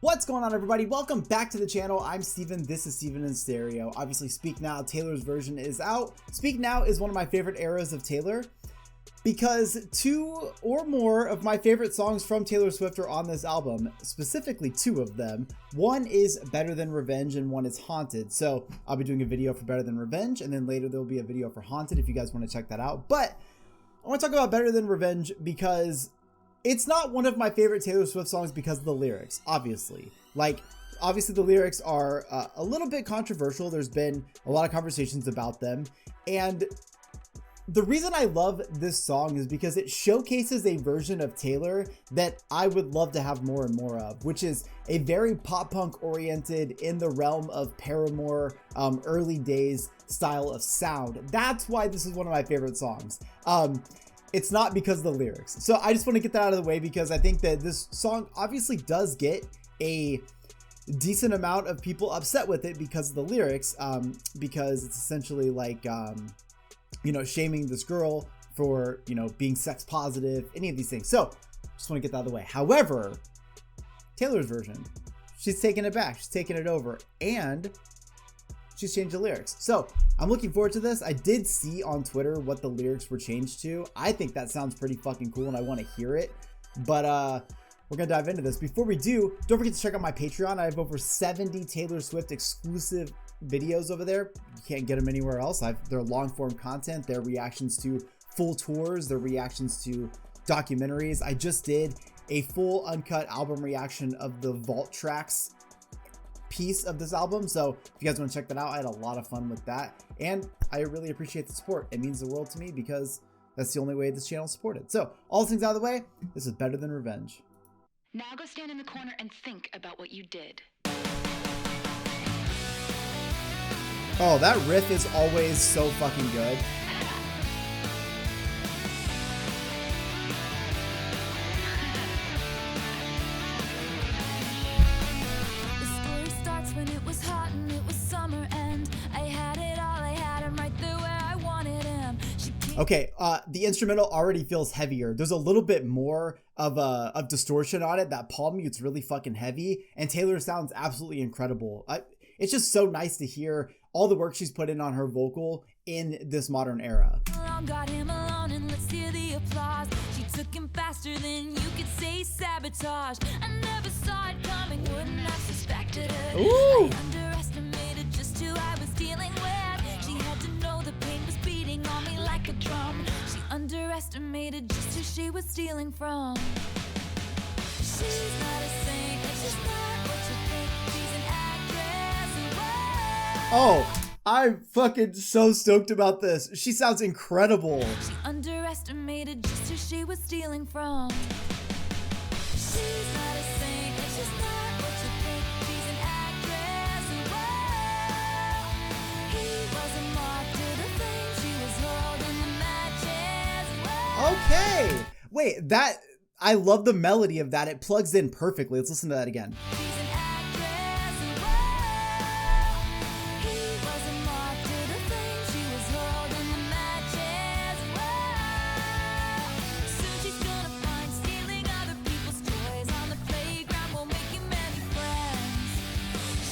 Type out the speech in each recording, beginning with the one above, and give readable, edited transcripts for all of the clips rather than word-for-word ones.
What's going on, everybody? Welcome back to the channel. I'm Steven. This is Steven in Stereo. Obviously, Speak Now, Taylor's version is out. Speak Now is one of my favorite eras of Taylor because two or more of my favorite songs from Taylor Swift are on this album, specifically two of them. One is Better Than Revenge and one is Haunted. So I'll be doing a video for Better Than Revenge, and then later there'll be a video for Haunted if you guys want to check that out. But I want to talk about Better Than Revenge because it's not one of my favorite Taylor Swift songs because of the lyrics, obviously. Obviously the lyrics are a little bit controversial. There's been a lot of conversations about them. And the reason I love this song is because it showcases a version of Taylor that I would love to have more and more of, which is a very pop punk oriented, in the realm of Paramore, early days style of sound. That's why this is one of my favorite songs. It's not because of the lyrics. So I just want to get that out of the way because I think that this song obviously does get a decent amount of people upset with it because of the lyrics, because it's essentially like, shaming this girl for, being sex positive, any of these things. So just want to get that out of the way. However, Taylor's version, she's taking it back. She's taking it over and she's changed the lyrics. So I'm looking forward to this. I did see on Twitter what the lyrics were changed to. I think that sounds pretty fucking cool and I want to hear it. But we're going to dive into this. Before we do, don't forget to check out my Patreon. I have over 70 Taylor Swift exclusive videos over there. You can't get them anywhere else. They're long form content. They're reactions to full tours. They're reactions to documentaries. I just did a full uncut album reaction of the Vault Tracks piece of this album. So if you guys want to check that out, I had a lot of fun with that. And I really appreciate the support. It means the world to me because that's the only way this channel is supported. So all things out of the way, this is Better Than Revenge. Now go stand in the corner and think about what you did. Oh, that riff is always so fucking good. Okay, the instrumental already feels heavier. There's a little bit more of distortion on it. That palm mute's really fucking heavy, and Taylor sounds absolutely incredible. It's just so nice to hear all the work she's put in on her vocal in this modern era. Got him alone and let's hear the applause. She took him faster than you could say sabotage. I never saw it coming, wouldn't have suspected it. Ooh. I underestimated just who I was dealing with. She had to know the pain was beating on me like a drum. She underestimated just who she was stealing from. She's not a saint, it's just not what you think. She's an actress. Oh, I'm fucking so stoked about this. She sounds incredible. She underestimated just who she was stealing from. She's not a saint, it's just not what you think. She's an actress. He was a moth to the flame. She was holding the matches. Okay. Wait, I love the melody of that. It plugs in perfectly. Let's listen to that again. She's an actress. He was a moth to the flame. She was holding the matches. Soon she's gonna find stealing other people's toys on the playground won't make you many friends.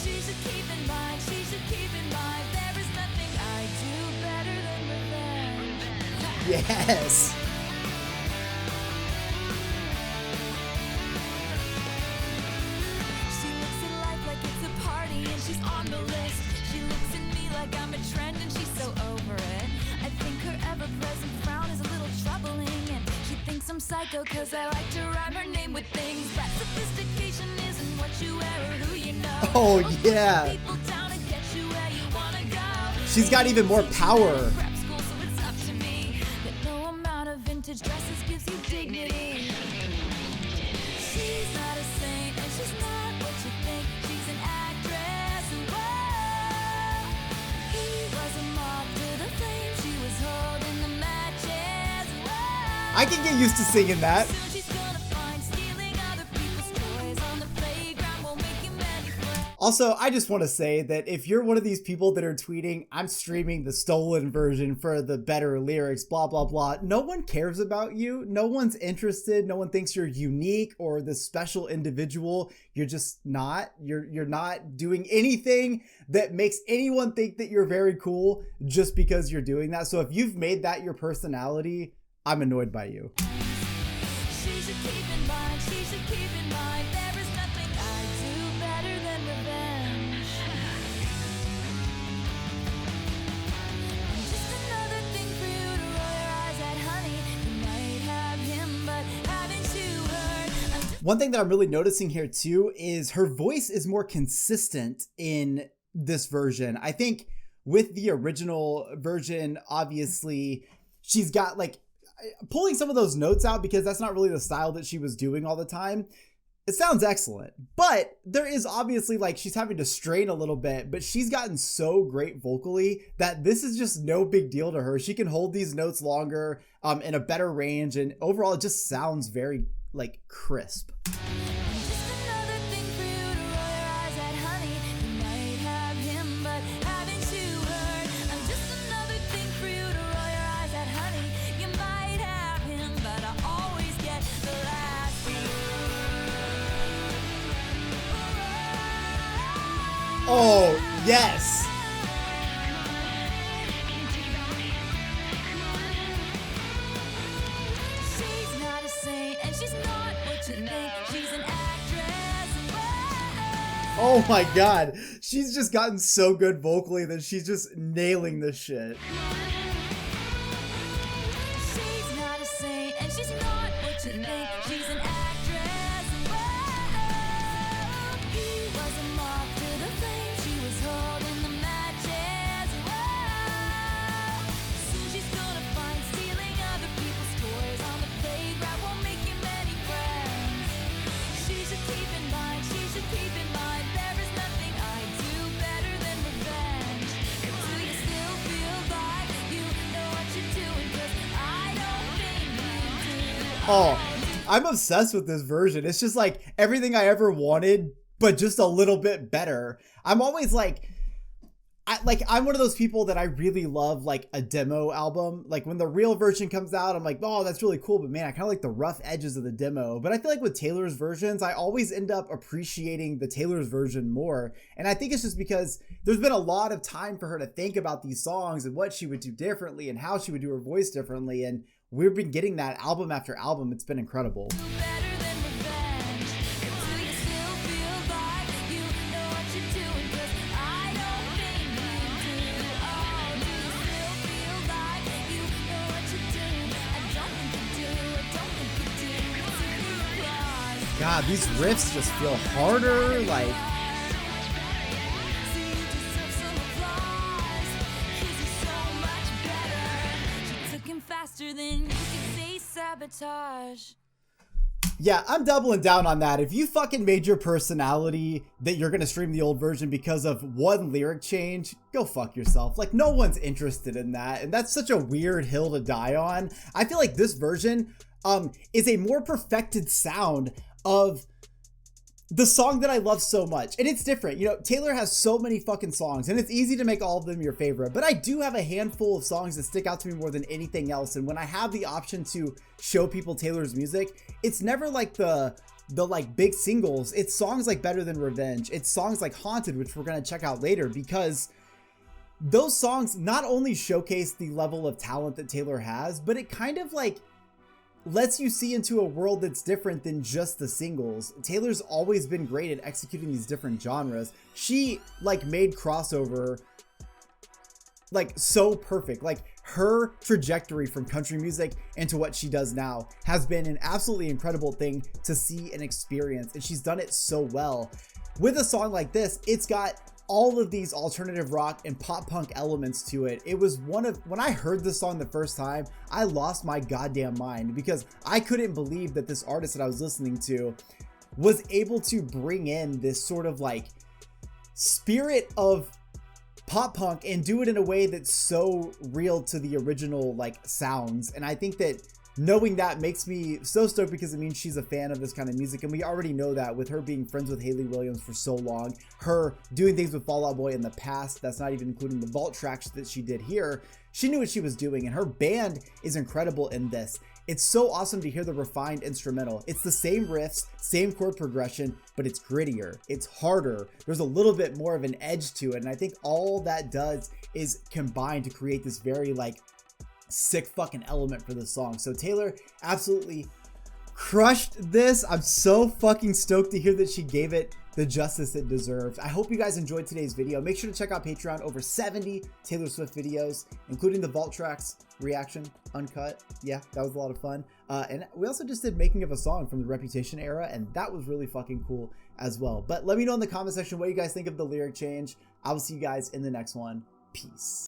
She should keep in mind, there is nothing I do better than revenge. Yes. She looks at life like it's a party and she's on the list. She looks at me like I'm a trend and she's so over it. I think her ever-present frown is a little troubling, and she thinks I'm psycho cause I like to rhyme her name with things. But sophistication isn't what you wear or who you know. Oh, yeah. People down and get you where you wanna go. She's got even more power. Prep school, so it's up to me that no amount of vintage dresses gives you dignity. She's not a saint, and she's not what you think. She's an actress. He was a moth to the flame. She was holding the matches. I can get used to singing that. Soon she's gonna find stealing other people's toys on the playground won't make you many friends. Also, I just want to say that if you're one of these people that are tweeting, I'm streaming the stolen version for the better lyrics, blah, blah, blah, no one cares about you. No one's interested. No one thinks you're unique or the special individual. You're just not. You're not doing anything that makes anyone think that you're very cool just because you're doing that. So if you've made that your personality, I'm annoyed by you. She should keep in mind, she should keep in mind, there is nothing I do better than revenge. I'm just another thing for you to roll your eyes at, honey. You might have him, but haven't you heard? One thing that I'm really noticing here too is her voice is more consistent in this version. I think with the original version, obviously, she's got like pulling some of those notes out because that's not really the style that she was doing all the time. It sounds excellent, but there is obviously like she's having to strain a little bit, but she's gotten so great vocally that this is just no big deal to her. She can hold these notes longer in a better range, and overall it just sounds very like crisp. Just another thing for you to roll your eyes at, honey. You might have him, but haven't you heard? I'm just another thing for you to roll your eyes at, honey. You might have him, but I always get the last word. Oh, yes. She's not a saint, and she's not what you think. She's an actress. Whoa. Oh my God. She's just gotten so good vocally that she's just nailing this shit. She's not a saint, and she's not what you think. She's an actress. Whoa. He was a moth to the flame. She was holding the matches. Whoa. Soon she's gonna find stealing other people's toys on the playground won't make you many friends. She should keep in mind, she should keep in mind, there is nothing I do better than revenge. Do you still feel like you know what you're doing? 'Cause I don't think you do. Oh, I'm obsessed with this version. It's just like everything I ever wanted, but just a little bit better. I'm always like, I'm one of those people that I really love like a demo album. Like when the real version comes out, I'm like, oh, that's really cool. But man, I kind of like the rough edges of the demo. But I feel like with Taylor's versions, I always end up appreciating the Taylor's version more. And I think it's just because there's been a lot of time for her to think about these songs and what she would do differently and how she would do her voice differently. And we've been getting that album after album. It's been incredible. Better than revenge. Do you still feel like you know what you're doing? 'Cause I don't think you do. Oh, do you still feel like you know what you're doing? I don't think you do. I don't think you do. It's a new applause. God, these riffs just feel harder. Like, See, you deserve some applause. 'Cause you're so much better. She took him faster than you could say sabotage. yeah, I'm doubling down on that. If you fucking made your personality that you're gonna stream the old version because of one lyric change, go fuck yourself. Like, no one's interested in that, and that's such a weird hill to die on. I feel like this version is a more perfected sound of the song that I love so much. And it's different. You know, Taylor has so many fucking songs, and it's easy to make all of them your favorite, but I do have a handful of songs that stick out to me more than anything else. And when I have the option to show people Taylor's music, it's never like the like big singles. It's songs like Better Than Revenge. It's songs like Haunted, which we're going to check out later, because those songs not only showcase the level of talent that Taylor has, but it kind of like lets you see into a world that's different than just the singles. Taylor's always been great at executing these different genres. She like made crossover like so perfect. Like her trajectory from country music into what she does now has been an absolutely incredible thing to see and experience, and she's done it so well. With a song like this, it's got all of these alternative rock and pop punk elements to it. It was when I heard this song the first time, I lost my goddamn mind because I couldn't believe that this artist that I was listening to was able to bring in this sort of like spirit of pop punk and do it in a way that's so real to the original like sounds. And I think that knowing that makes me so stoked because it means she's a fan of this kind of music. And we already know that with her being friends with Hayley Williams for so long, her doing things with Fall Out Boy in the past, that's not even including the vault tracks that she did here, she knew what she was doing, and her band is incredible in this. It's so awesome to hear the refined instrumental. It's the same riffs, same chord progression, but it's grittier, it's harder. There's a little bit more of an edge to it, and I think all that does is combine to create this very like sick fucking element for the song. So Taylor absolutely crushed this. I'm so fucking stoked to hear that she gave it the justice it deserves. I hope you guys enjoyed today's video. Make sure to check out Patreon. Over 70 Taylor Swift videos, including the vault tracks reaction uncut. Yeah, that was a lot of fun. And we also just did making of a song from the Reputation era, and that was really fucking cool as well. But let me know in the comment section what you guys think of the lyric change. I will see you guys in the next one. Peace.